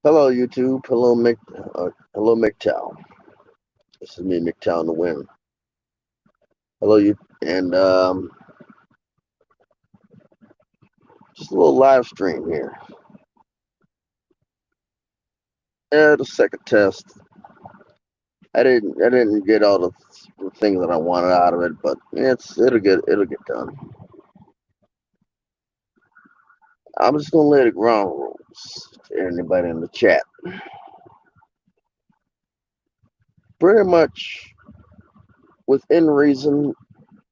Hello, YouTube. Hello, McTow. This is me, McTow in the wind. Hello, you, and just a little live stream here. Yeah, the second test. I didn't get all the things that I wanted out of it, but it'll get done. I'm just gonna lay the ground rules to anybody in the chat. Pretty much within reason,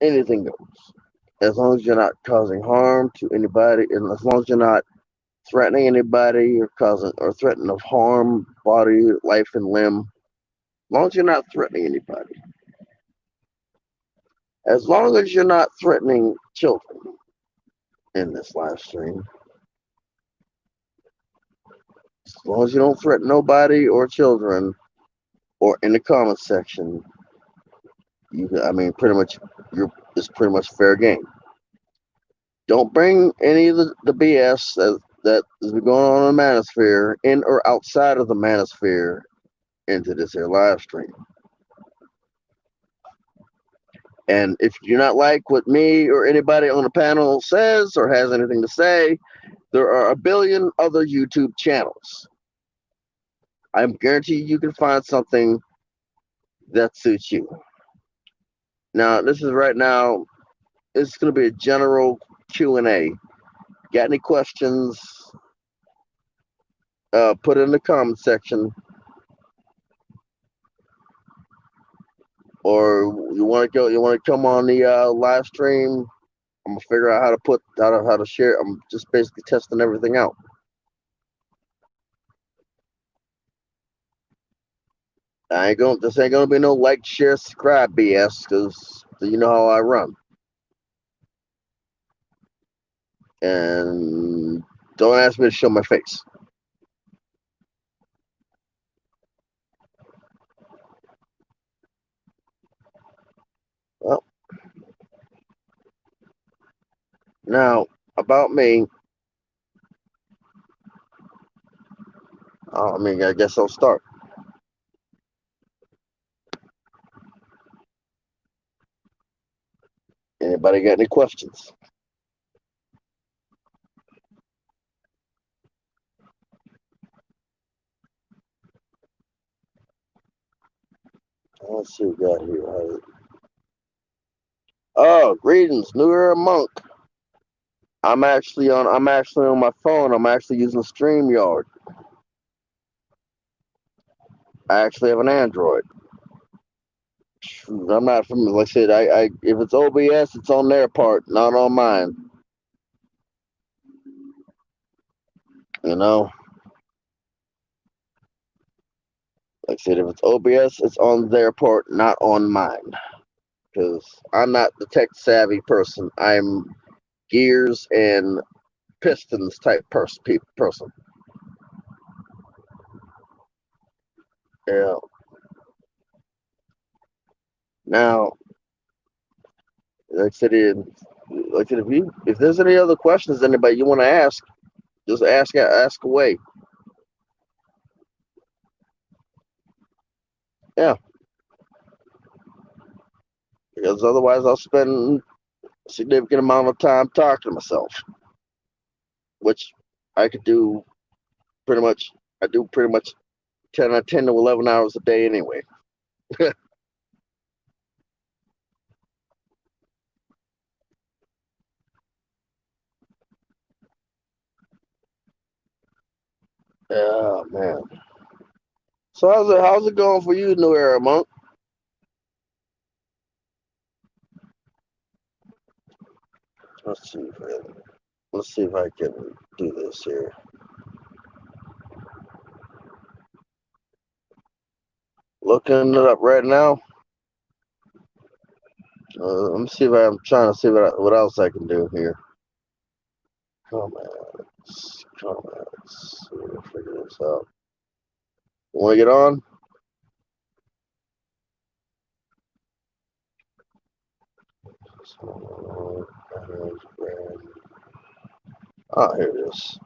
anything goes. As long as you're not causing harm to anybody, and as long as you're not threatening anybody or causing or threatening of harm, body, life, and limb. As long as you're not threatening anybody. As long as you're not threatening children in this live stream. As long as you don't threaten nobody or children or in the comment section, pretty much it's pretty much fair game. Don't bring any of the BS that has been going on in the manosphere in or outside of the manosphere into this here live stream. And if you do not like what me or anybody on the panel says or has anything to say, there are a billion other YouTube channels. I'm guaranteed you can find something that suits you. Now, this is right now, it's going to be a general Q&A. Got any questions? Put it in the comment section. Or you want to come on the live stream? I'm gonna figure out how to share. I'm just basically testing everything out. This ain't gonna be no like, share, subscribe BS, because you know how I run. And don't ask me to show my face. Well, now about me. I guess I'll start. Anybody got any questions? Let's see what we got here. Oh, greetings, New Era Monk. I'm actually on my phone. I'm actually using StreamYard. I actually have an Android. I'm not familiar. Like I said, if it's OBS, it's on their part, not on mine. You know, like I said, if it's OBS, it's on their part, not on mine. Because I'm not the tech savvy person. I'm gears and pistons type person. Yeah. Now, like I said, if there's any other questions anybody you want to ask, just ask away. Yeah. Because otherwise, I'll spend a significant amount of time talking to myself, which I could do pretty much. I do pretty much 10 to 11 hours a day anyway. Oh man. So how's it going for you, New Era Monk? Let's see if I can do this here. Looking it up right now. Let me see if I'm trying to see what else I can do here. Comments. We'll figure this out. Want to get on? Oh, here it is.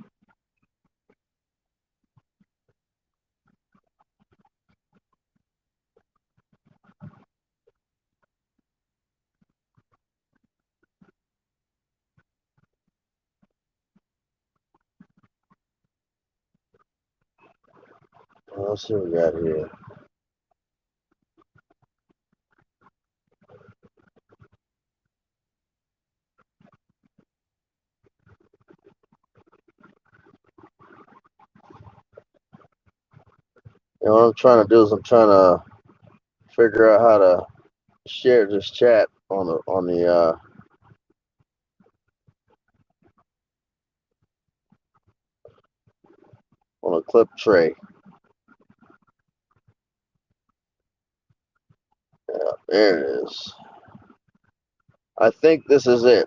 Let's see what we got here. You know what I'm trying to do is I'm trying to figure out how to share this chat on a clip tray. Yeah, there it is. I think this is it.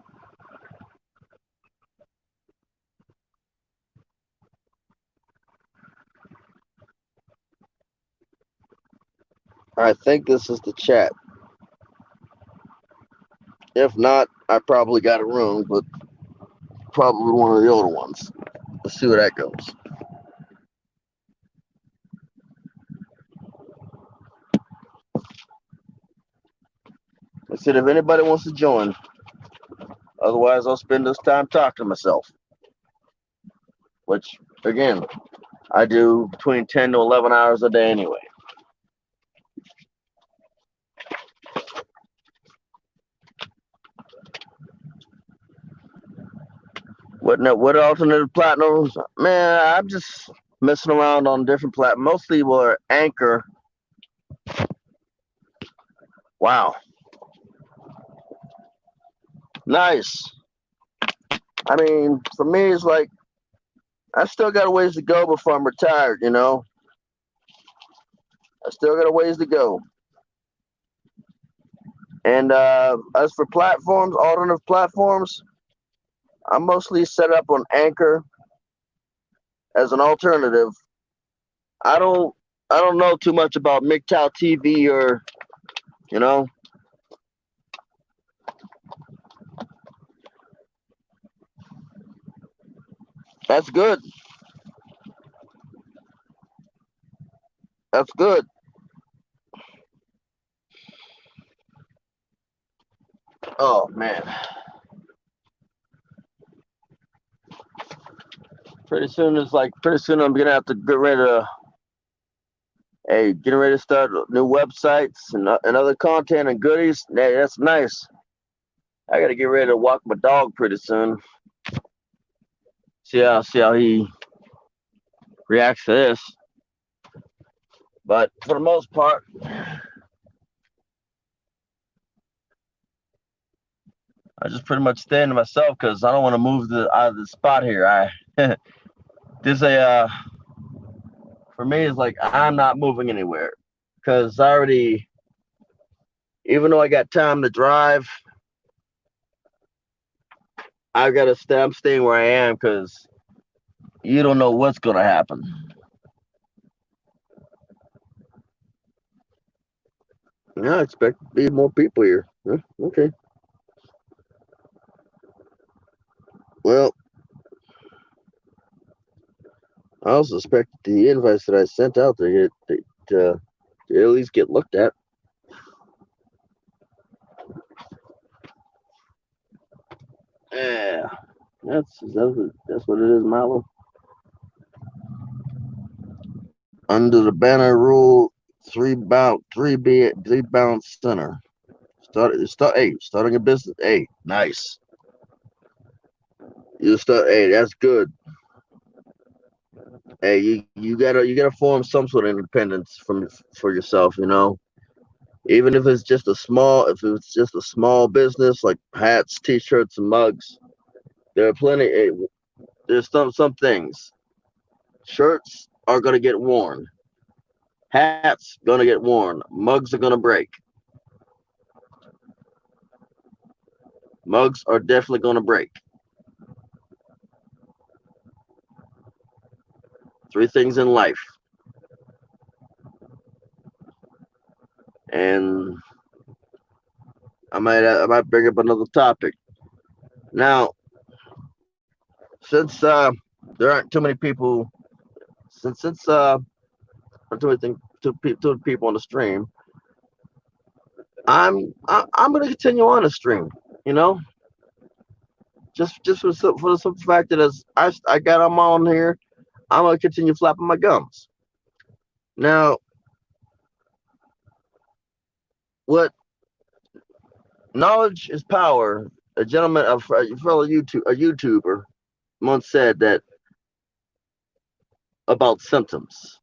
I think this is the chat. If not, I probably got it wrong, but probably one of the older ones. Let's see where that goes. I said, if anybody wants to join, otherwise I'll spend this time talking to myself. Which, again, I do between 10 to 11 hours a day anyway. What alternative platforms? Man, I'm just messing around on different platforms. Mostly were Anchor. Wow. Nice. I mean, for me, it's like I still got a ways to go before I'm retired, you know? I still got a ways to go. And as for platforms, alternative platforms, I'm mostly set up on Anchor as an alternative. I don't I don't know too much about MGTOW TV or you know. That's good. That's good. Oh man. Pretty soon I'm gonna have to get ready to getting ready to start new websites and other content and goodies. Hey, that's nice. I gotta get ready to walk my dog pretty soon. See how he reacts to this. But for the most part, I just pretty much stand to myself because I don't want to move out of the spot here. This a for me it's like I'm not moving anywhere because I already, even though I got time to drive, I gotta stay. I'm staying where I am because you don't know what's gonna happen. Yeah, I expect to be more people here. Huh, okay. Well, I also expect the invites that I sent out to at least get looked at. Yeah, that's what it is, Milo. Under the banner rule, three bounce center. Starting a business. Hey, nice. You start. Hey, that's good. Hey, you gotta form some sort of independence from for yourself. You know, even if it's just a small business like hats, t-shirts, and mugs. There are plenty. There's some things. Shirts are gonna get worn. Hats gonna get worn. Mugs are gonna break. Mugs are definitely gonna break. Three things in life, and I might bring up another topic now. Since there aren't too many people, since too many too people on the stream, I'm gonna continue on the stream. You know, just for the simple fact that as I got them on here, I'm gonna continue flapping my gums. Now, what knowledge is power? A gentleman, a fellow YouTuber, once said that about symptoms.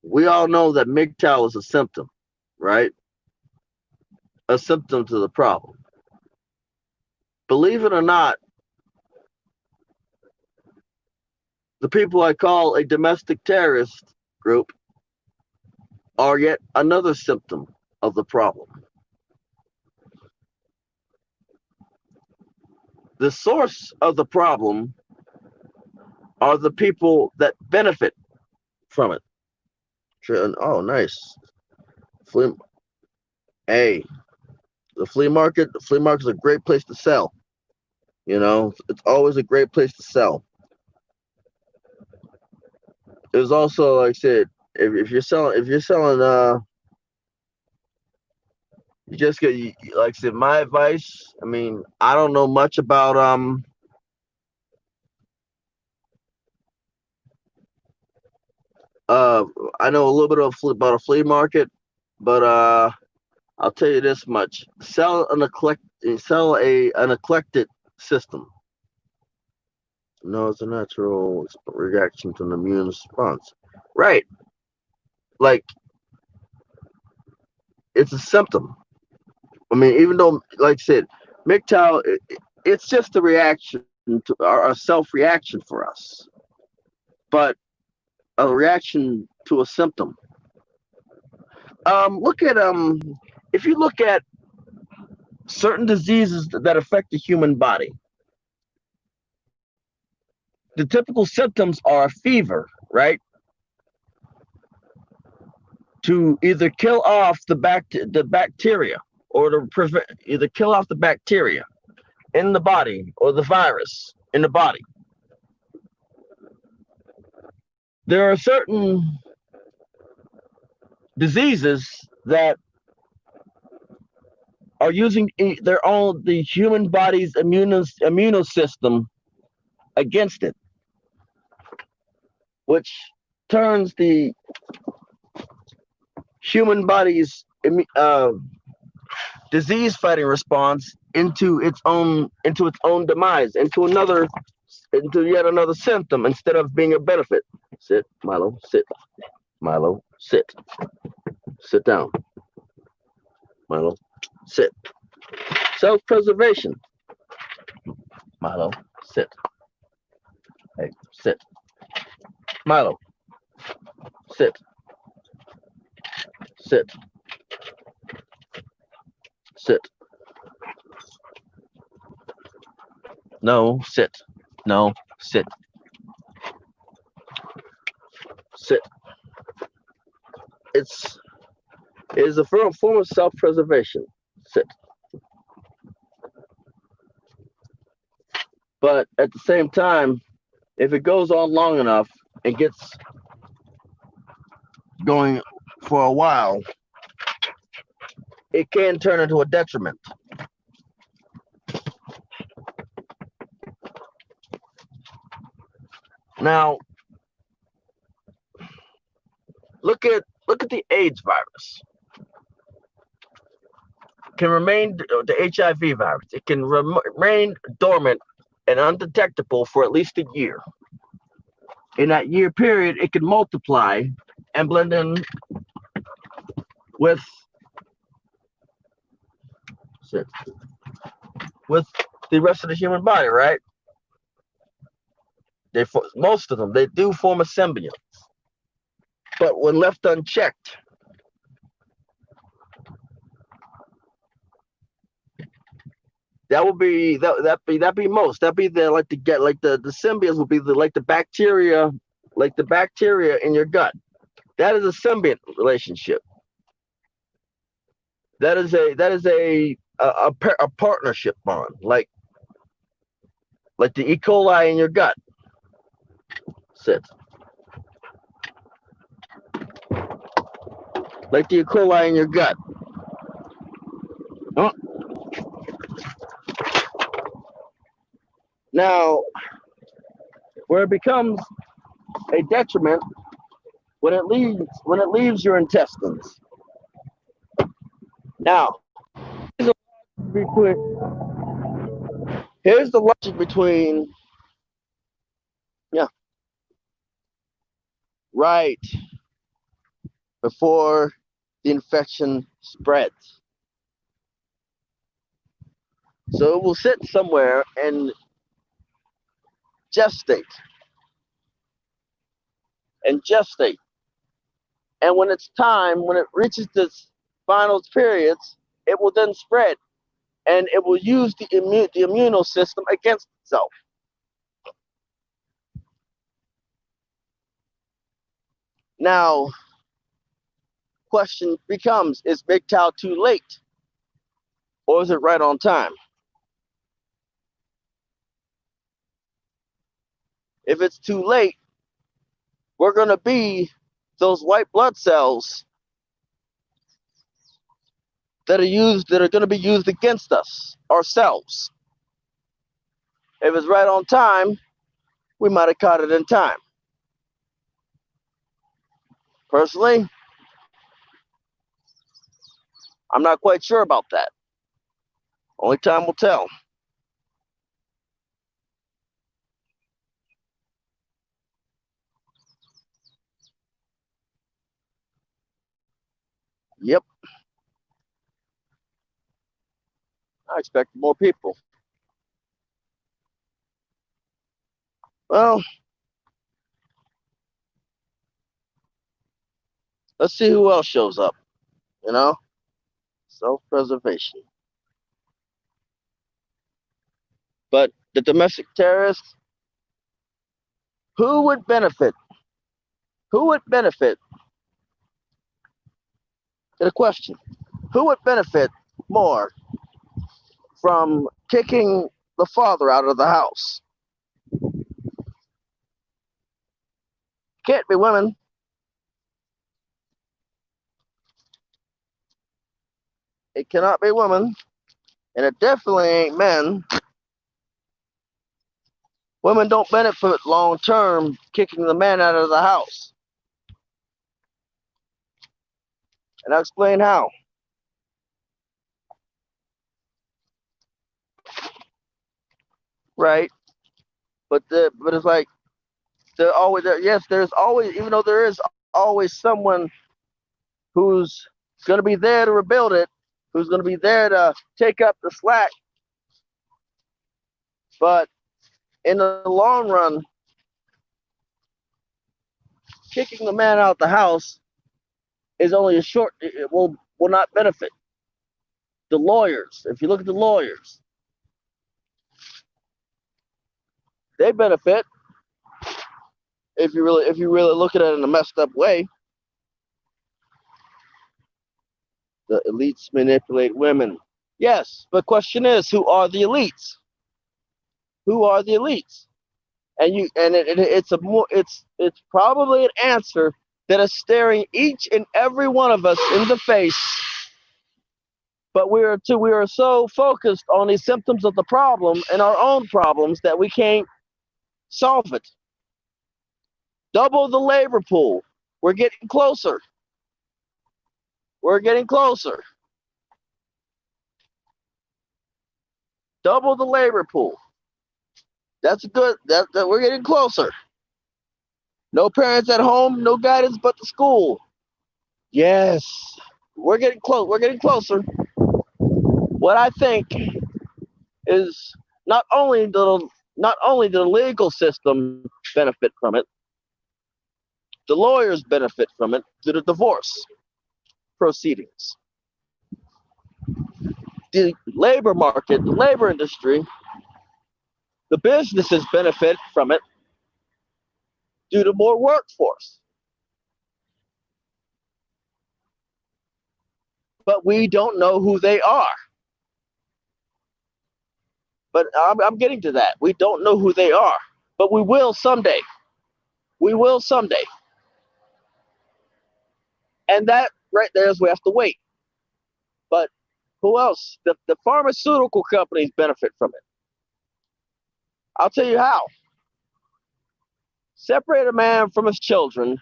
We all know that MGTOW is a symptom, right? A symptom to the problem. Believe it or not, the people I call a domestic terrorist group are yet another symptom of the problem. The source of the problem are the people that benefit from it. Oh, nice. Flea, hey, the flea market. The flea market is a great place to sell. You know, it's always a great place to sell. It was also, like I said, if you're selling, you just get, like I said, my advice. I mean, I don't know much about uh, I know a little bit about a flea market, but I'll tell you this much: sell an eclectic system. No, it's a natural reaction to an immune response. Right. Like, it's a symptom. I mean, even though, like I said, MGTOW, it's just a reaction to our self reaction for us, but a reaction to a symptom. Look at if you look at certain diseases that affect the human body, the typical symptoms are a fever, right? To either kill off the bacteria or to prevent either kill off the bacteria in the body or the virus in the body. There are certain diseases that are using the human body's immune system against it, which turns the human body's disease fighting response into its own demise, into yet another symptom instead of being a benefit. Sit, Milo, sit. Milo, sit. Sit down. Milo, sit. Self-preservation. Milo, sit. Hey, sit. Milo, sit. Sit. Sit. No, sit. No, sit. Sit. It's it is a form of self-preservation. Sit. But at the same time, if it goes on long enough and gets going for a while, it can turn into a detriment. Now, look at the AIDS virus. Can remain the HIV virus. It can remain dormant and undetectable for at least a year. In that year period, it can multiply and blend in with with the rest of the human body, right? Most of them they do form a symbiont, but when left unchecked, that would be that be most. That'd be the like to get like the symbionts would be like the bacteria in your gut. That is a symbiont relationship. That is a partnership bond, like the E. coli in your gut. Sit. Like the E. coli in your gut. Huh? Now, where it becomes a detriment when it leaves your intestines. Now, between here's the logic between yeah, right before the infection spreads. So it will sit somewhere and gestate and gestate. And when it's time, when it reaches its final periods, it will then spread and it will use the immune system against itself. Now, question becomes, is MGTOW too late or is it right on time? If it's too late, we're going to be those white blood cells that are going to be used against us ourselves. If it's right on time, we might have caught it in time. Personally, I'm not quite sure about that. Only time will tell. Yep, I expect more people. Well, let's see who else shows up. You know, self-preservation. But the domestic terrorists, who would benefit? Who would benefit? Get a question. Who would benefit more from kicking the father out of the house? Can't be women. It cannot be women. And it definitely ain't men. Women don't benefit long term kicking the man out of the house. And I'll explain how. Right? But it's like there always there, yes, there's always, even though there is always someone who's gonna be there to rebuild it, who's gonna be there to take up the slack. But in the long run, kicking the man out the house is only a short. It will not benefit the lawyers. If you look at the lawyers, they benefit if you really look at it in a messed up way. The elites manipulate women. Yes, but question is, who are the elites? Who are the elites? It's probably an answer that is staring each and every one of us in the face. But we are so focused on the symptoms of the problem and our own problems that we can't solve it. Double the labor pool. We're getting closer. We're getting closer. Double the labor pool. That's good. That we're getting closer. No parents at home, no guidance but the school. Yes. We're getting close. We're getting closer. What I think is not only the legal system benefit from it, the lawyers benefit from it through the divorce proceedings. The labor market, the labor industry, the businesses benefit from it due to more workforce. But we don't know who they are. But I'm getting to that. We don't know who they are. But we will someday. We will someday. And that right there is we have to wait. But who else? The pharmaceutical companies benefit from it. I'll tell you how. Separate a man from his children,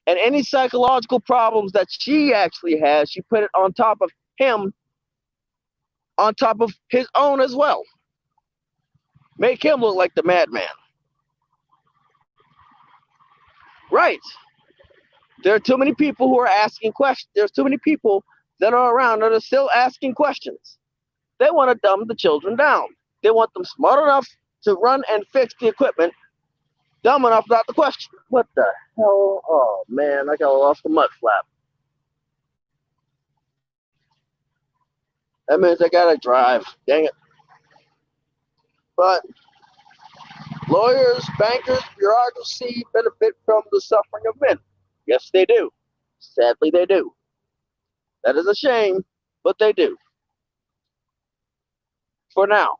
And any psychological problems that she actually has, she put it on top of him, on top of his own as well. Make him look like the madman. Right. There are too many people who are asking questions. There's too many people that are around that are still asking questions. They want to dumb the children down. They want them smart enough to run and fix the equipment, dumb enough not to question. What the hell? Oh man, I got lost the mud flap. That means I gotta drive. Dang it. But lawyers, bankers, bureaucracy benefit from the suffering of men. Yes, they do. Sadly, they do. That is a shame, but they do. For now.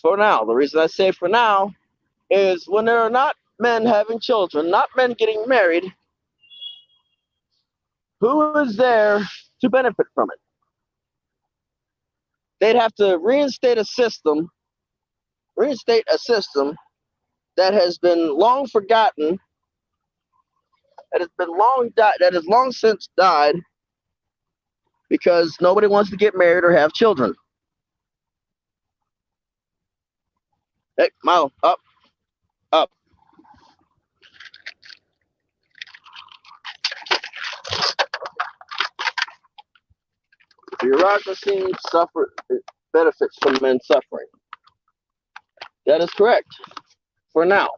For now. The reason I say for now is when there are not men having children, not men getting married, who is there to benefit from it? They'd have to reinstate a system that has been long forgotten, that has long since died because nobody wants to get married or have children. Hey, Milo, up, up. Bureaucracy benefits from men suffering. That is correct. For now,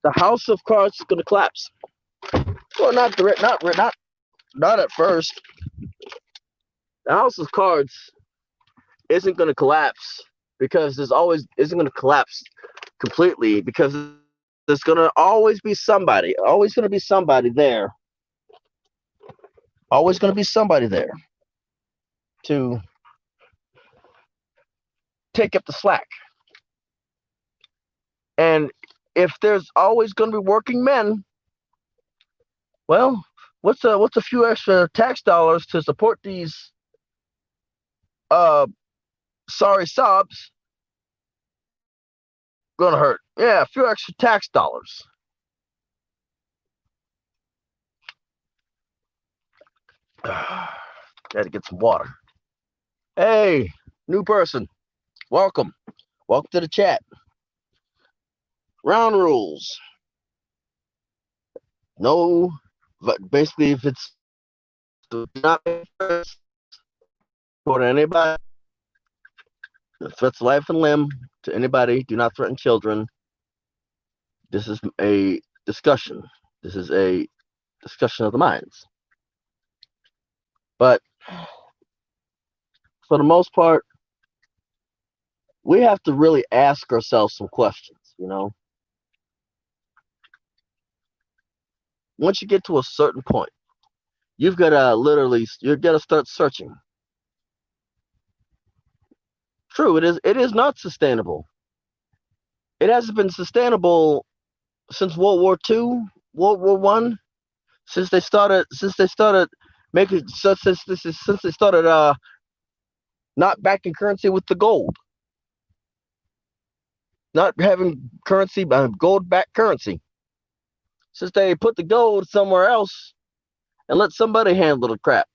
the house of cards is going to collapse. Well, not at first. The house of cards isn't going to collapse because there's always isn't going to collapse completely because there's going to always be somebody. Always going to be somebody there. Always going to be somebody there to take up the slack. And if there's always going to be working men, well, what's a few extra tax dollars to support these sorry sobs gonna hurt? Yeah, a few extra tax dollars. Gotta get some water. Hey, new person. Welcome. Welcome to the chat. Round rules. No, but basically, if it's not for anybody, threats life and limb to anybody. Do not threaten children. This is a discussion. This is a discussion of the minds. But for the most part, we have to really ask ourselves some questions, you know? Once you get to a certain point, you've got to you've got to start searching. True, it is not sustainable. It hasn't been sustainable since World War II, World War One, since they started making since they started not backing currency with the gold, not having currency gold backed currency. Since they put the gold somewhere else and let somebody handle the crap.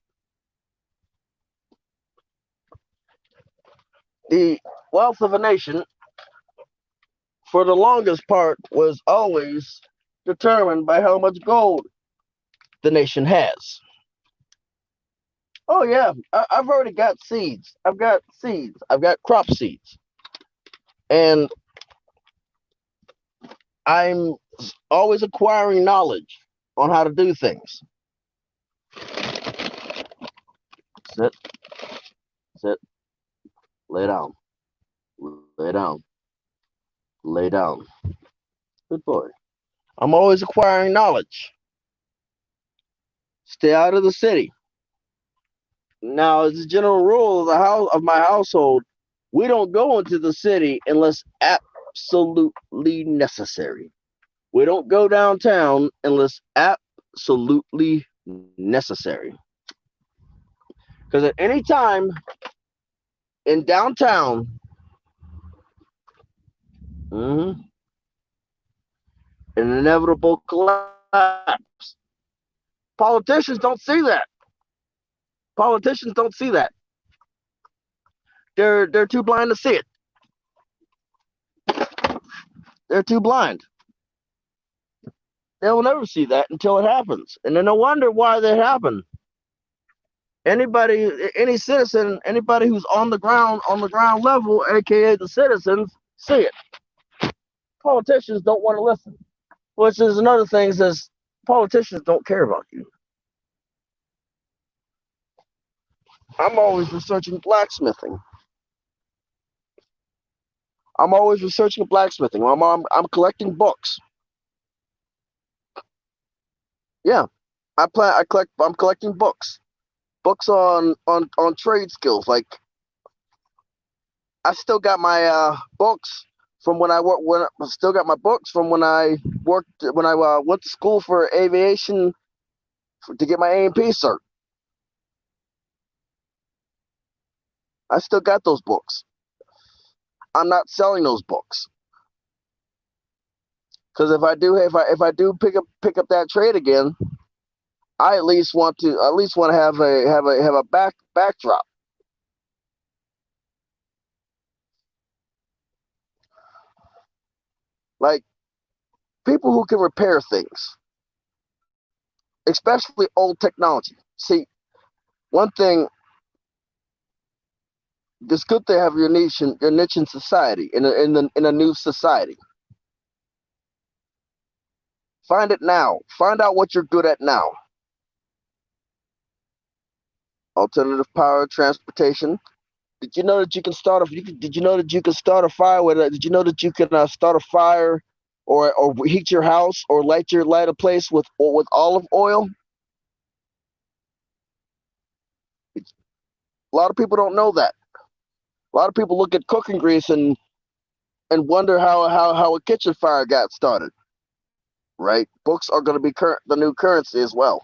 The wealth of a nation, for the longest part, was always determined by how much gold the nation has. Oh yeah, I've already got seeds. I've got seeds. I've got crop seeds. And I'm always acquiring knowledge on how to do things. Sit. Sit. Lay down. Lay down. Lay down. Good boy. I'm always acquiring knowledge. Stay out of the city. Now, as a general rule of my household, we don't go into the city unless absolutely necessary. We don't go downtown unless absolutely necessary. Because at any time in downtown, an inevitable collapse. Politicians don't see that. Politicians don't see that. They're too blind to see it. They're too blind. They'll never see that until it happens, and then they'll wonder why that happened. Any citizen, anybody who's on the ground level, aka the citizens, see it. Politicians don't want to listen, which is another thing. Is politicians don't care about you. I'm always researching blacksmithing. I'm always researching blacksmithing. I'm collecting books. Yeah, I'm collecting books. Books on trade skills. Like I still got my books from when I worked. When I still got my books from when I worked when I went to school for aviation to get my A&P cert. I still got those books. I'm not selling those books because if I do pick up that trade again, I at least want to have a backdrop. Like people who can repair things, especially old technology. See, one thing, it's good to have your niche in society, in a new society. Find it now. Find out what you're good at now. Alternative power, transportation. Did you know that you can start a? Did you know that you can start a fire with? Did you know that you can start a fire, or heat your house, or light a place with olive oil? A lot of people don't know that. A lot of people look at cooking grease and wonder how a kitchen fire got started. Right? Books are going to be the new currency as well.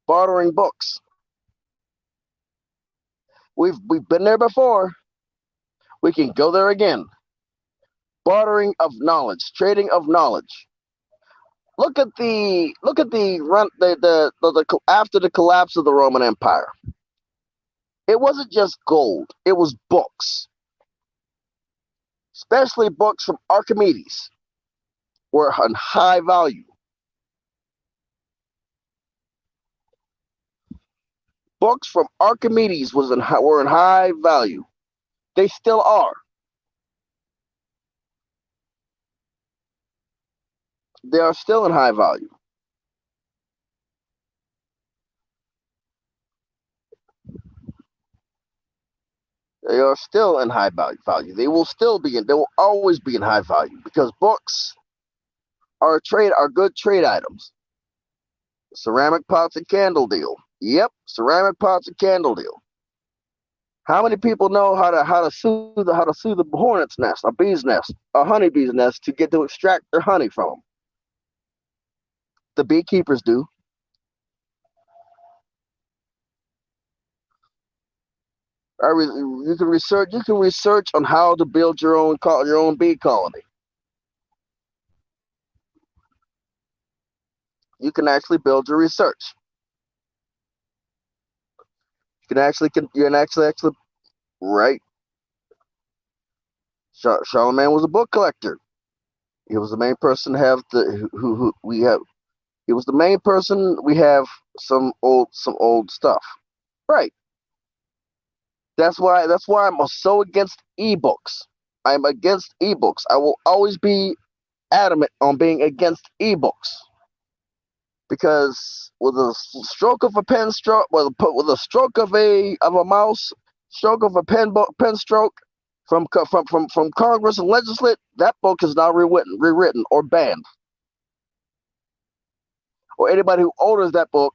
Bartering books. We've been there before. We can go there again. Bartering of knowledge, trading of knowledge. Look at the run the after the collapse of the Roman Empire. It wasn't just gold; it was books, especially books from Archimedes, were in high value. Books from Archimedes were in high value. They still are. They are still in high value. They are still in high value. They will still be in. They will always be in high value because books are good trade items. Ceramic pots and candle deal. Yep, ceramic pots and candle deal. How many people know how to sue the hornet's nest, a bee's nest, a honeybee's nest to get to extract their honey from them? The beekeepers do. You can research. You can research on how to build your own bee colony. You can actually build your research. You can actually right. Charlemagne was a book collector. He was the main person to have the who we have. He was the main person. We have some old stuff. Right. That's why I'm so against ebooks. I'm against ebooks. I will always be adamant on being against ebooks because with a stroke of a pen stroke, with a stroke of a mouse, stroke of a pen stroke from Congress and legislate, that book is now rewritten or banned. Or anybody who orders that book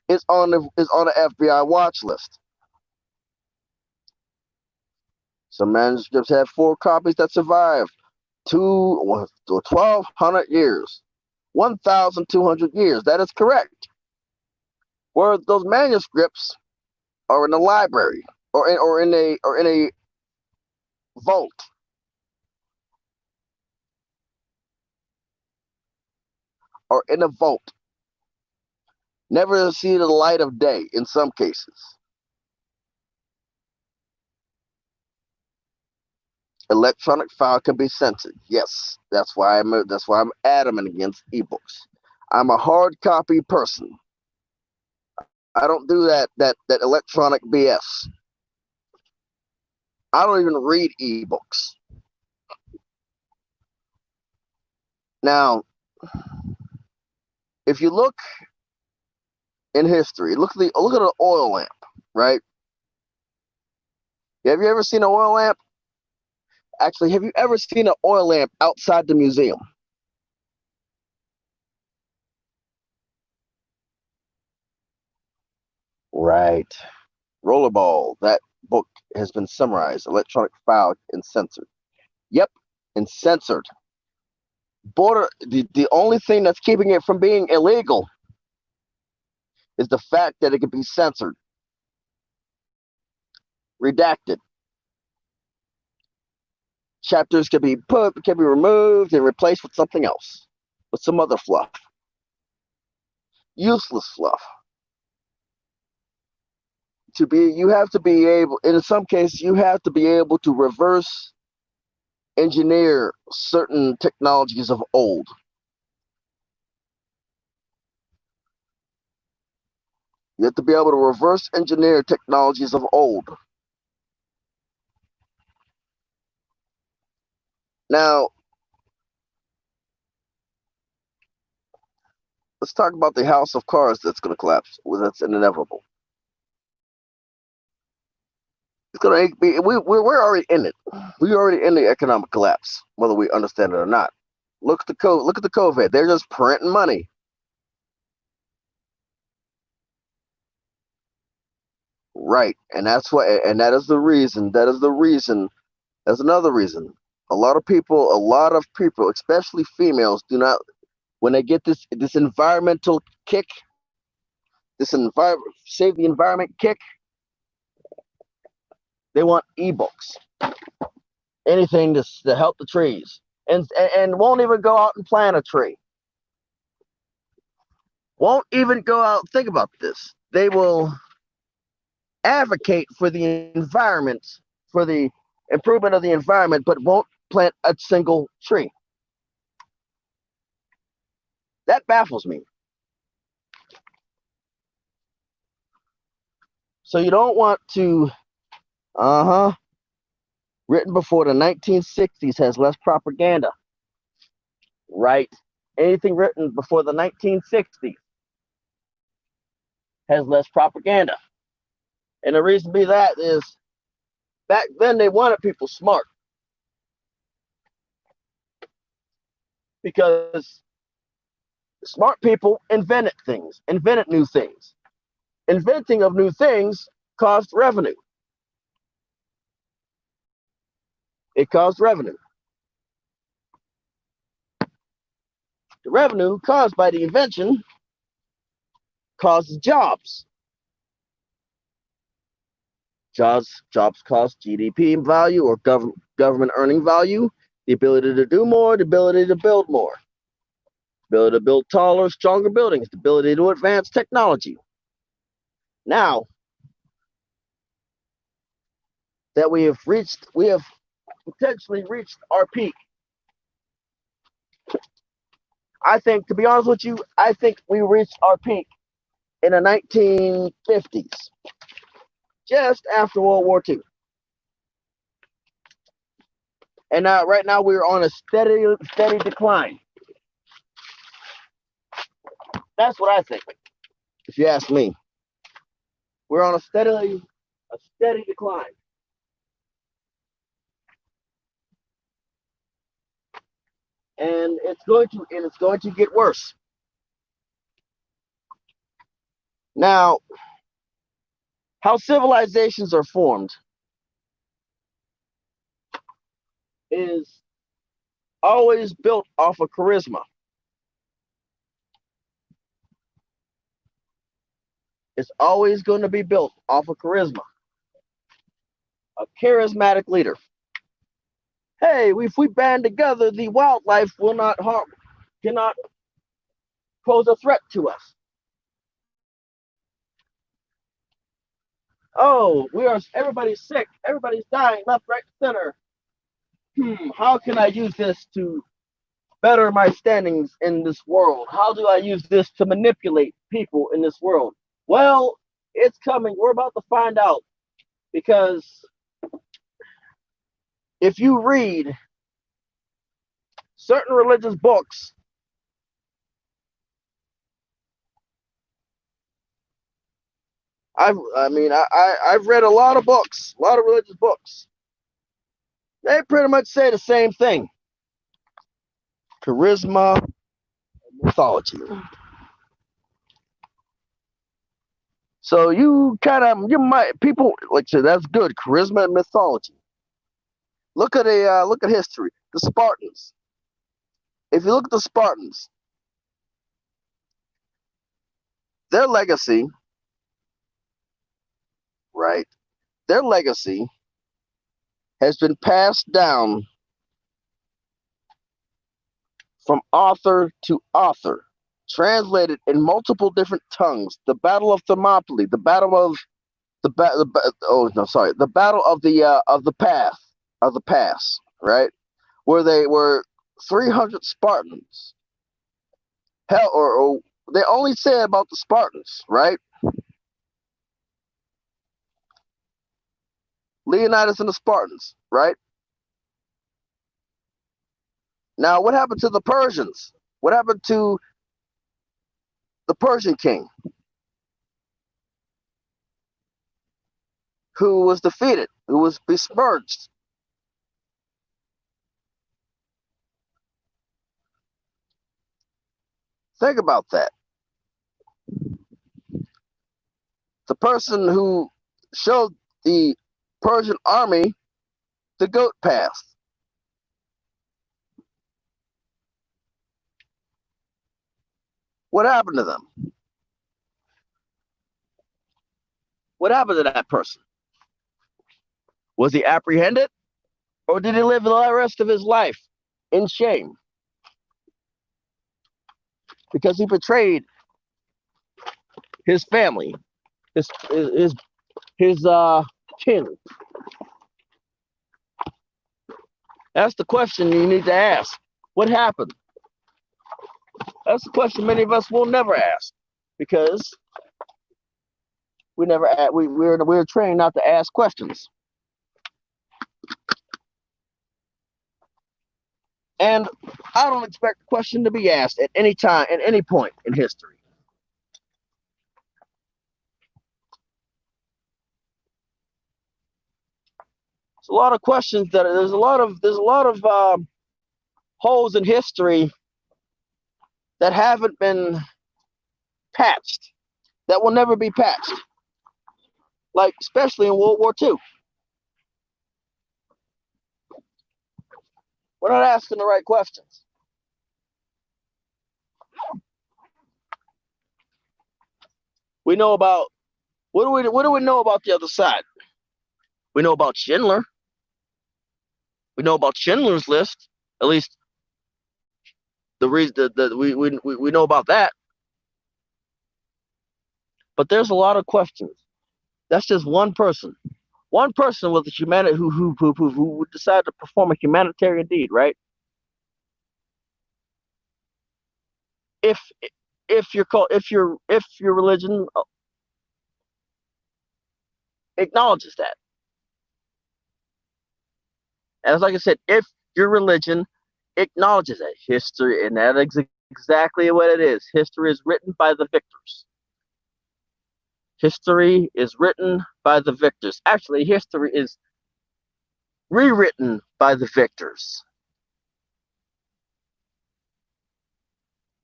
is on the FBI watch list. Some manuscripts have 4 copies that survived 1,200 years, 1,200 years. That is correct. Where those manuscripts are in a library or in a vault. or in a vault, never to see the light of day in some cases. Electronic file can be censored. Yes, that's why I'm adamant against ebooks. I'm a hard copy person. I don't do that electronic BS. I don't even read ebooks. Now, if you look in history, look at an oil lamp, right? Have you ever seen an oil lamp? Actually, have you ever seen an oil lamp outside the museum? Right. Rollerball. That book has been summarized, electronic file, and censored. Yep, and censored. The only thing that's keeping it from being illegal is the fact that it can be censored, redacted. Chapters can be removed and replaced with something else, with some other fluff. Useless fluff. You have to be able, in some cases, you have to be able to reverse engineer certain technologies of old. You have to be able to reverse engineer technologies of old. Now, let's talk about the house of cards that's going to collapse. Well, that's inevitable. It's going to be. We're already in it. We're already in the economic collapse, whether we understand it or not. Look at the COVID. They're just printing money. Right, and that's why, and that is the reason. That is the reason. That's another reason. A lot of people, especially females, do not, when they get this environmental kick, save the environment kick, they want ebooks, anything to help the trees, and won't even go out and plant a tree. Won't even go out. Think about this. They will advocate for the environment, for the improvement of the environment, but won't plant a single tree. That baffles me. So you don't want to, written before the 1960s has less propaganda, right? Anything written before the 1960s has less propaganda. And the reason be that is back then they wanted people smart because smart people invented new things. Inventing of new things caused revenue. It caused revenue. The revenue caused by the invention causes jobs. Jobs cause GDP value or government earning value, the ability to do more, the ability to build more, the ability to build taller, stronger buildings, the ability to advance technology. Now that we have potentially reached our peak. I think, to be honest with you, I think we reached our peak in the 1950s, just after World War II. And right now we're on a steady decline. That's what I think. If you ask me, we're on a steady decline. And it's going to get worse. Now, how civilizations are formed is always built off of charisma. It's always going to be built off of charisma. A charismatic leader. Hey, if we band together, the wildlife will not harm, cannot pose a threat to us. Oh, everybody's sick, everybody's dying, left, right, center. How can I use this to better my standings in this world? How do I use this to manipulate people in this world? Well, it's coming. We're about to find out because if you read certain religious books, I've read a lot of books, a lot of religious books. They pretty much say the same thing. Charisma and mythology. So you might people like say that's good. Charisma and mythology. Look at history. The Spartans. If you look at the Spartans, their legacy, right? Their legacy has been passed down from author to author, translated in multiple different tongues. The Battle of Thermopylae, the Battle of the Battle of the Pass, right? Where they were 300 Spartans. Hell, or they only say about the Spartans, right? Leonidas and the Spartans, right? Now, what happened to the Persians? What happened to the Persian king who was defeated, who was besmirched? Think about that. The person who showed the Persian army the goat path. What happened to them? What happened to that person? Was he apprehended? Or did he live the rest of his life in shame? Because he betrayed his family, his kin. That's the question you need to ask. What happened? That's the question many of us will never ask because we're trained not to ask questions. And I don't expect the question to be asked at any time, at any point in history. There's a lot of questions that there's a lot of holes in history that haven't been patched, that will never be patched. Like especially in World War II. We're not asking the right questions. We know about what do we know about the other side? We know about Schindler. We know about Schindler's List. At least the reason that we know about that. But there's a lot of questions. That's just one person. One person with the humanity who would decide to perform a humanitarian deed, right? If your religion acknowledges that. As like I said, if your religion acknowledges that history, and that is exactly what it is. History is written by the victors. History is written by the victors. Actually, history is rewritten by the victors.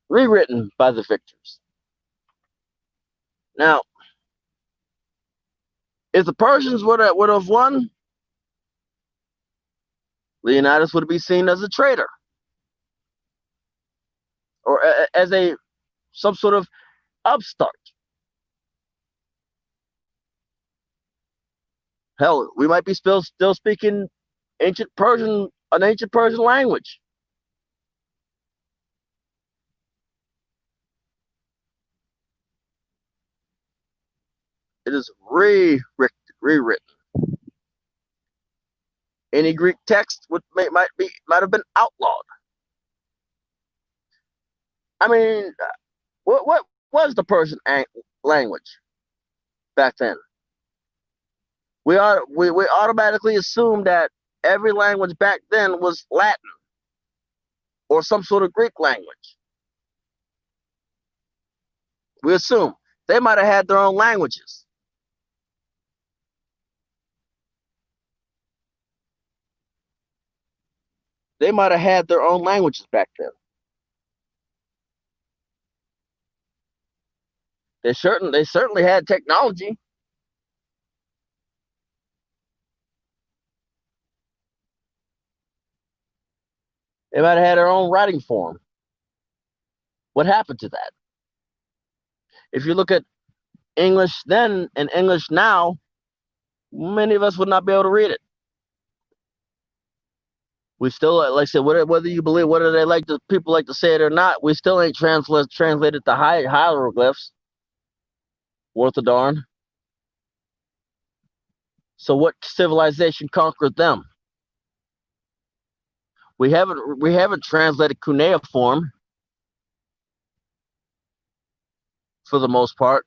Rewritten by the victors. Now, if the Persians would have won, Leonidas would be seen as a traitor or as some sort of upstart. Hell, we might be still speaking an ancient Persian language. It is rewritten. Any Greek text might have been outlawed. I mean, what was the Persian language back then? We automatically assumed that every language back then was Latin or some sort of Greek language. We assume they might have had their own languages. They might have had their own languages back then. They certainly had technology. They might have had their own writing form. What happened to that? If you look at English then and English now, many of us would not be able to read it. We still, like I said, whether you believe whether they like the people like to say it or not, we still ain't translated the hieroglyphs worth a darn. So what civilization conquered them? We haven't translated cuneiform for the most part.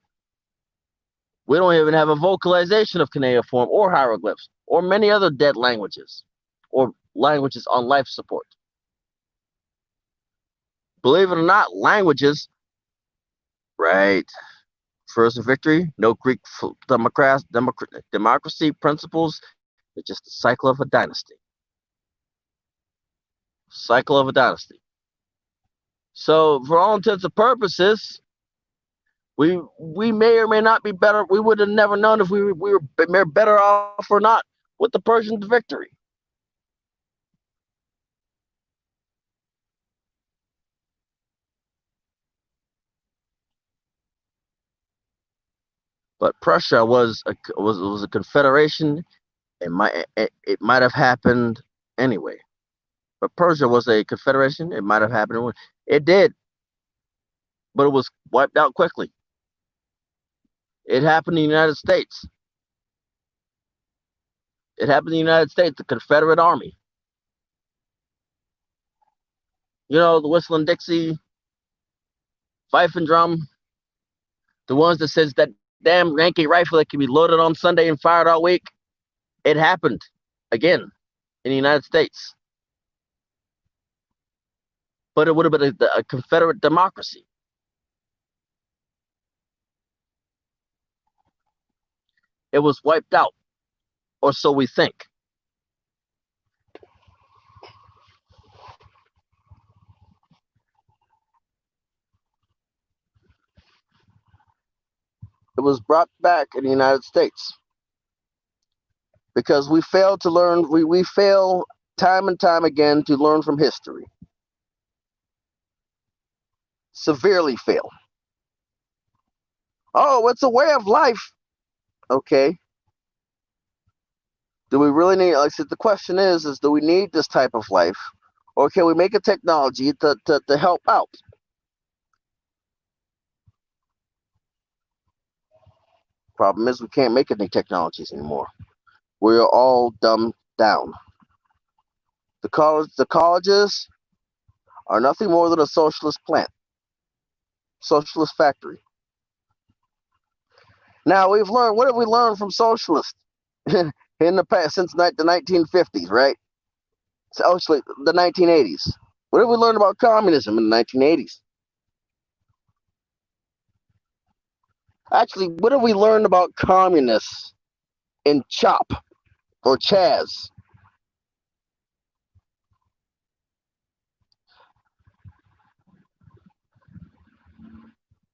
We don't even have a vocalization of cuneiform or hieroglyphs or many other dead languages or languages on life support. Believe it or not, languages, right? First victory, no Greek democracy principles. It's just the cycle of a dynasty. Cycle of a dynasty. So, for all intents and purposes, we may or may not be better. We would have never known if we were better off or not with the Persian victory. But Prussia was a confederation. It might have happened anyway. But Persia was a confederation. It might have happened. It did, but it was wiped out quickly. It happened in the United States. It happened in the United States, the Confederate Army. You know, the whistling Dixie, fife and drum, the ones that says that damn Yankee rifle that can be loaded on Sunday and fired all week. It happened again in the United States. But it would have been a Confederate democracy. It was wiped out, or so we think. It was brought back in the United States because we fail to learn. We fail time and time again to learn from history. Severely fail. Oh, it's a way of life. Okay. Do we really need, like I said, the question is do we need this type of life? Or can we make a technology to help out? Problem is we can't make any technologies anymore. We're all dumbed down. The colleges are nothing more than a socialist plant, socialist factory. Now we've learned. What have we learned from socialists in the past since the 1950s, right? So actually, the 1980s. What have we learned about communism in the 1980s? Actually, what have we learned about communists in CHOP or Chaz?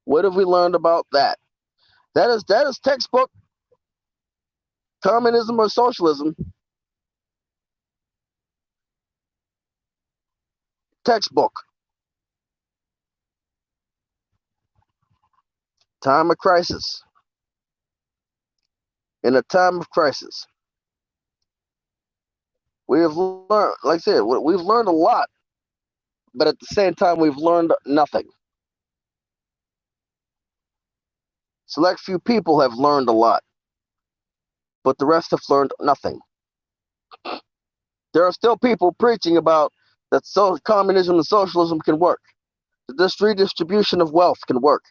What have we learned about that? That is textbook communism or socialism. Textbook. Time of crisis. In a time of crisis, we have learned, like I said, we've learned a lot, but at the same time, we've learned nothing. Select few people have learned a lot, but the rest have learned nothing. There are still people preaching about that communism and socialism can work, that this redistribution of wealth can work.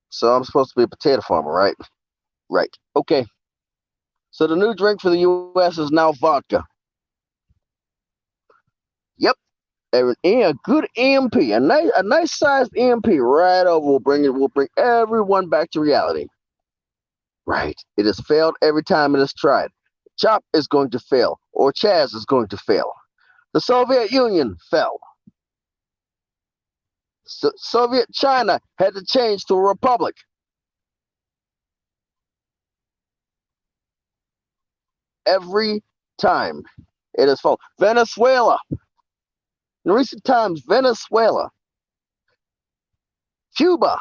So I'm supposed to be a potato farmer, right? Right. Okay. So the new drink for the U.S. is now vodka. Yep. A good EMP, a nice sized EMP right over will bring everyone back to reality. Right. It has failed every time it has tried. CHOP is going to fail, or Chaz is going to fail. The Soviet Union fell. Soviet China had to change to a republic. Every time it has failed. Venezuela. In recent times, Venezuela, Cuba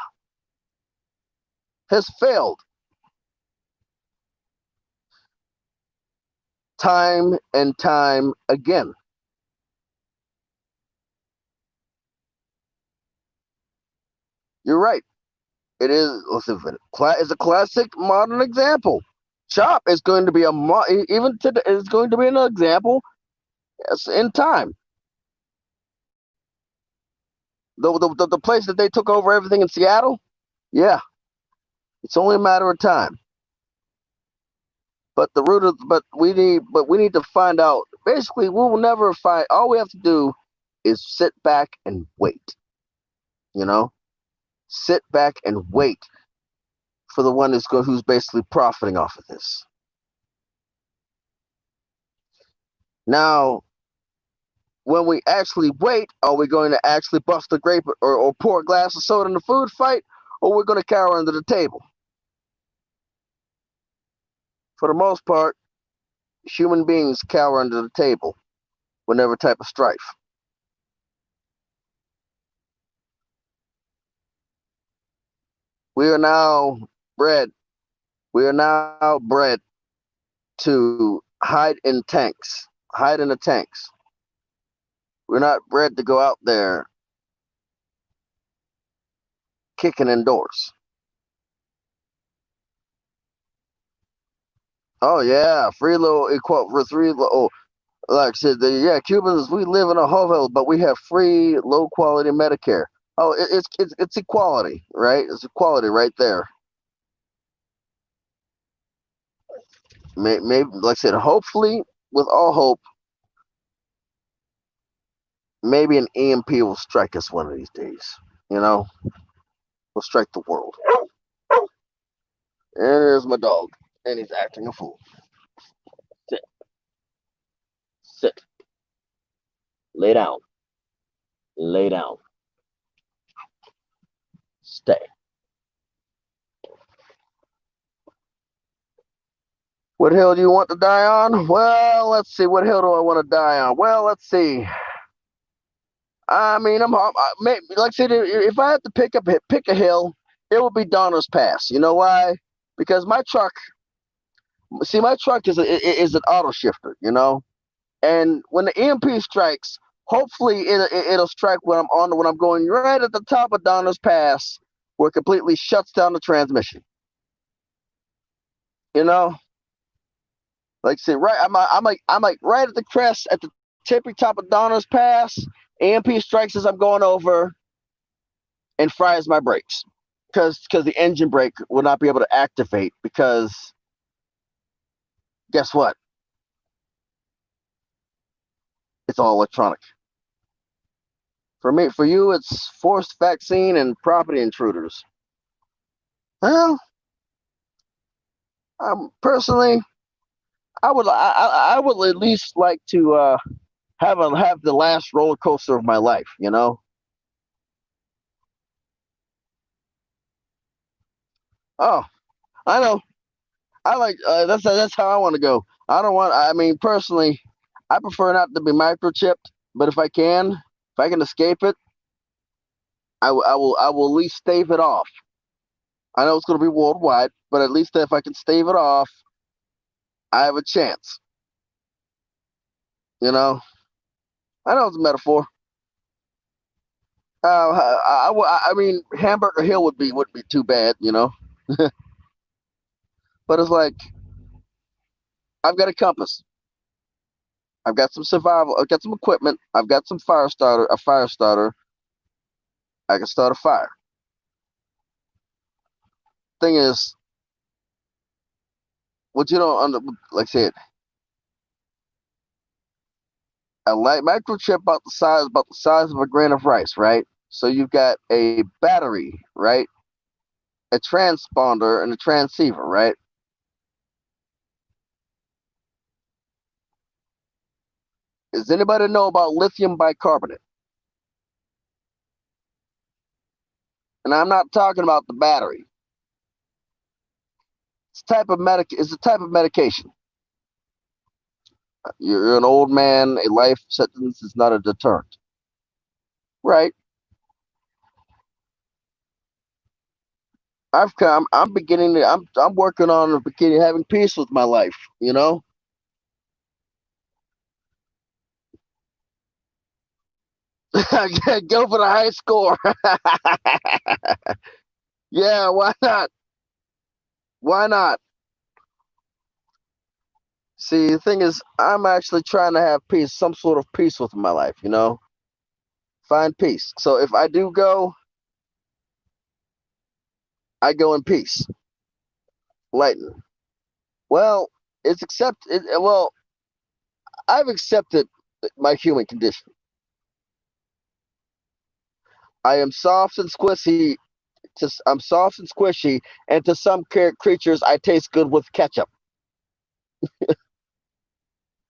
has failed time and time again. You're right. It is. Listen, it's a classic modern example. CHOP is going to be even today is going to be an example. Yes, in time. The place that they took over everything in Seattle. Yeah, it's only a matter of time. But we need to find out. Basically, we will never find. All we have to do is sit back and wait. You know, sit back and wait for the one who's basically profiting off of this. Now, when we actually wait, are we going to actually bust a grape or pour a glass of soda in the food fight, or we're going to cower under the table? For the most part, human beings cower under the table whenever type of strife. We are now bred. We are now bred to hide in tanks, hide in the tanks. We're not bred to go out there kicking indoors. Oh yeah, free little equal for three. Oh, like I said, yeah, Cubans. We live in a hovel, but we have free, low quality Medicare. Oh, it's equality, right? It's equality right there. Maybe, like I said, hopefully, with all hope, maybe an EMP will strike us one of these days. You know, will strike the world. And there's my dog, and he's acting a fool. Sit, sit, lay down, lay down, stay. What hill do you want to die on? Well, let's see. What hill do I want to die on? Well, let's see. I mean, like I said, if I had to pick a hill, it would be Donner's Pass. You know why? Because my truck is an auto shifter. You know, and when the EMP strikes, hopefully it'll strike when I'm going right at the top of Donner's Pass, where it completely shuts down the transmission. You know, like I said, right, I'm like right at the crest at the tippy top of Donner's Pass. EMP strikes as I'm going over and fries my brakes because the engine brake will not be able to activate because guess what? It's all electronic. For you, it's forced vaccine and property intruders. Well, personally, I would at least like to have the last roller coaster of my life. You know. Oh, I know. I like that's how I want to go. I don't want. I mean, personally, I prefer not to be microchipped, but if I can escape it, I will at least stave it off. I know it's going to be worldwide, but at least if I can stave it off, I have a chance. You know, I know it's a metaphor. I mean, Hamburger Hill wouldn't be too bad, you know. But it's like I've got a compass, I've got some survival, I've got some equipment, I've got some a fire starter. I can start a fire. Thing is, what you don't under like I said, a light microchip about the size of a grain of rice, right? So you've got a battery, right? A transponder and a transceiver, right? Does anybody know about lithium bicarbonate? And I'm not talking about the battery. It's a type of medication. You're an old man. A life sentence is not a deterrent, right? I've come. I'm beginning to. I'm working on beginning having peace with my life. You know, go for the high score. Yeah, why not? Why not? See, the thing is, I'm actually trying to have peace, some sort of peace with my life. You know, find peace. So if I do go, I go in peace, lighten. Well, well, I've accepted my human condition. I am soft and squishy. I'm soft and squishy, and to some creatures, I taste good with ketchup.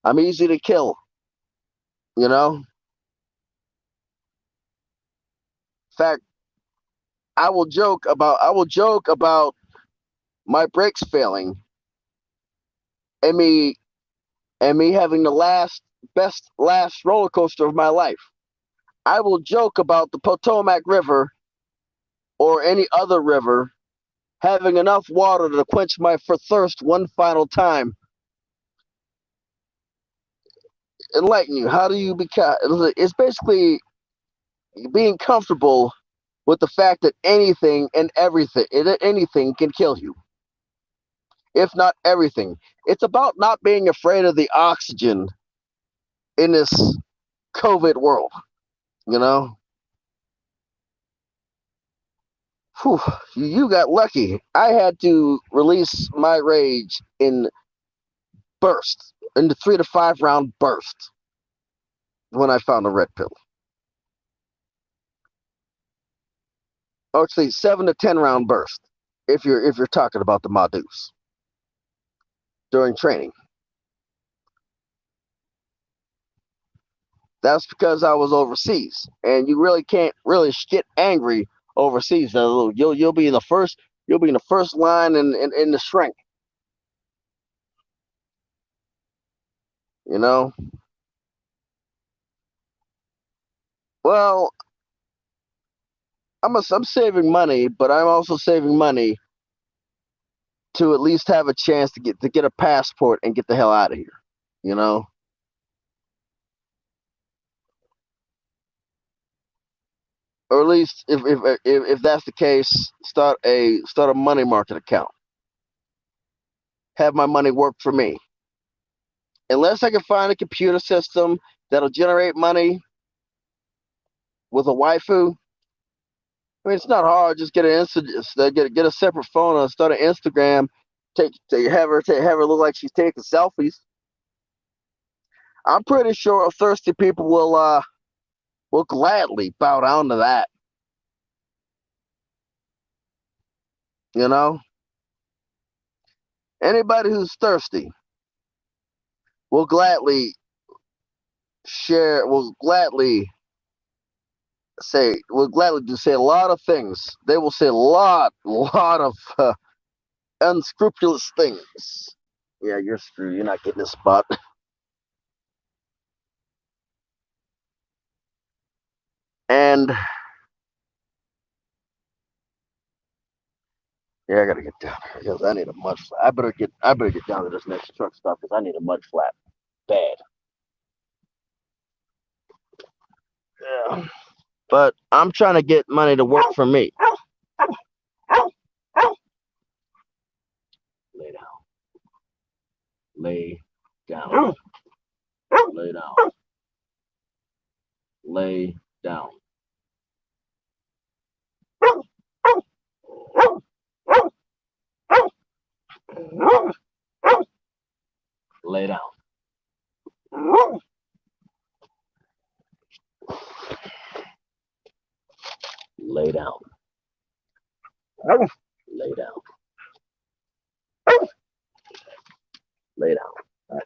I'm easy to kill. You know. In fact, I will joke about my brakes failing and me having the last roller coaster of my life. I will joke about the Potomac River or any other river having enough water to quench my thirst one final time. Enlighten you. How do you become? It's basically being comfortable with the fact that anything can kill you, if not everything. It's about not being afraid of the oxygen in this COVID world. You know, Whew, you got lucky. I had to release my rage in bursts, in the 3 to 5 round bursts when I found a red pill. Actually, 7 to 10 round burst if you're talking about the Madus during training. That's because I was overseas, and you really can't really get angry overseas. You'll be in the first line in the shrink. You know. Well, I'm saving money, but I'm also saving money to at least have a chance to get a passport and get the hell out of here. You know. Or at least if that's the case, start a money market account. Have my money work for me. Unless I can find a computer system that'll generate money with a waifu. I mean, it's not hard. Just get a separate phone and start an Instagram. Have her look like she's taking selfies. I'm pretty sure thirsty people will gladly bow down to that. You know, anybody who's thirsty will gladly share. Will gladly do say a lot of things. They will say lot of unscrupulous things. Yeah, you're screwed. You're not getting this spot. And yeah, I gotta get down because I need a mud flat. I better get down to this next truck stop because I need a mud flat bad. Yeah. But I'm trying to get money to work for me. Lay down. Lay down. Lay down. Lay down. Lay down. Lay down. Lay down. Lay down. All right.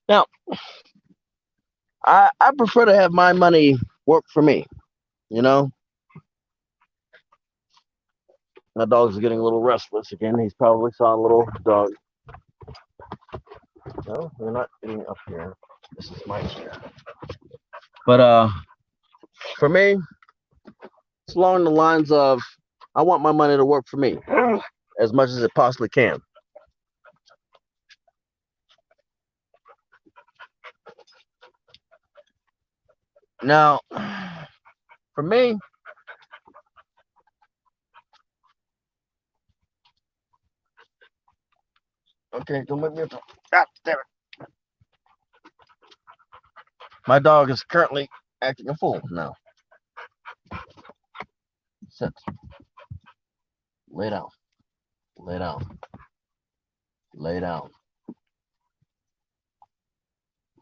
Now, I prefer to have my money work for me. You know, my dog's getting a little restless again. He's probably saw a little dog. No, we're not getting up here. This is my chair. But for me, it's along the lines of I want my money to work for me as much as it possibly can. Now, for me, okay, don't make me. Ah, damn it. My dog is currently acting a fool now. Sit. Lay down. Lay down. Lay down.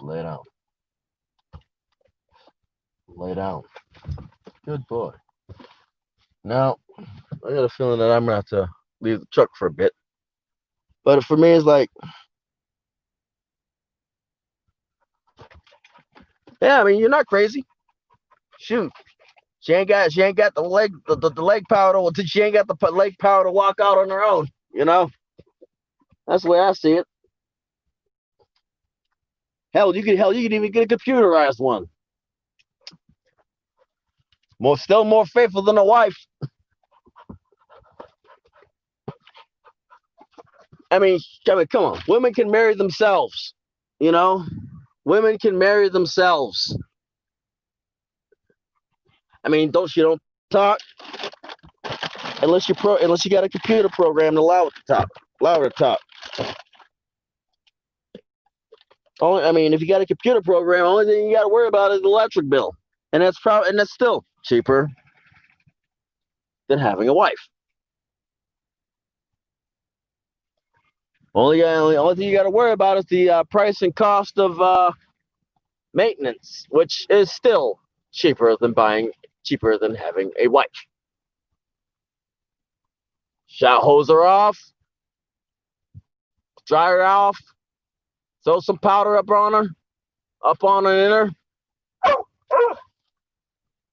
Lay down. Lay down. Good boy. Now, I got a feeling that I'm gonna have to leave the truck for a bit. But for me, it's like, yeah, I mean, you're not crazy. Shoot, she ain't got the leg power to she ain't got the leg power to walk out on her own. You know, that's the way I see it. Hell, you could even get a computerized one. Still more faithful than a wife. I mean, come on. Women can marry themselves. You know, women can marry themselves. I mean, don't talk unless you got a computer program to allow it to talk. Allow her to talk. Only, I mean, if you got a computer program, only thing you got to worry about is the electric bill, and that's still cheaper than having a wife. Only thing you got to worry about is the price and cost of maintenance, which is still cheaper than having a wife. Shower hose her off, dry her off, throw some powder up on her in her.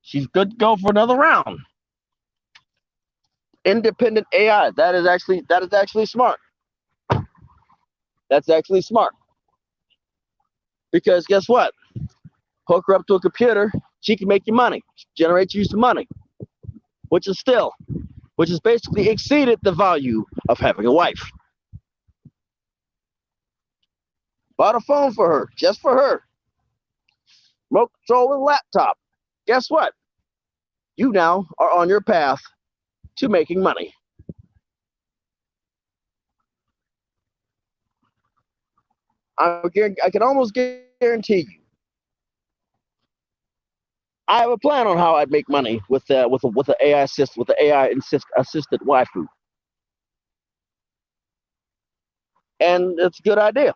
She's good to go for another round. Independent AI. That is actually smart. That's actually smart. Because guess what? Hook her up to a computer, she can make you money, generate you some money, which has basically exceeded the value of having a wife. Bought a phone for her, just for her. Remote control and laptop. Guess what? You now are on your path to making money. I can almost guarantee you. I have a plan on how I'd make money with the AI assisted waifu, and it's a good idea.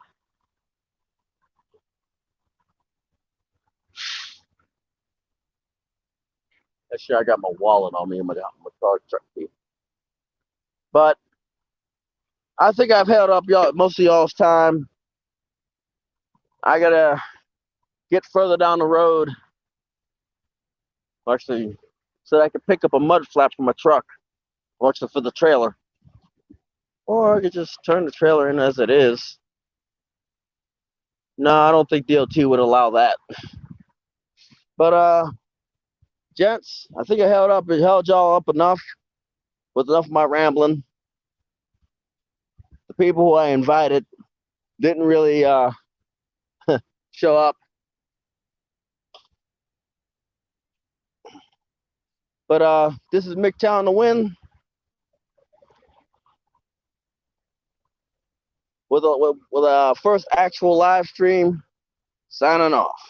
Sure, I got my wallet on me in my car truck key. But I think I've held up most of y'all's time. I gotta get further down the road, actually, so that I can pick up a mud flap from my truck, actually for the trailer, or I could just turn the trailer in as it is. No, I don't think DOT would allow that. But gents, I think I held y'all up enough with enough of my rambling. The people who I invited didn't really show up. But this is McTown to win with a first actual live stream. Signing off.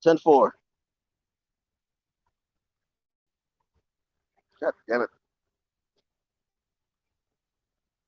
10-4. God damn it.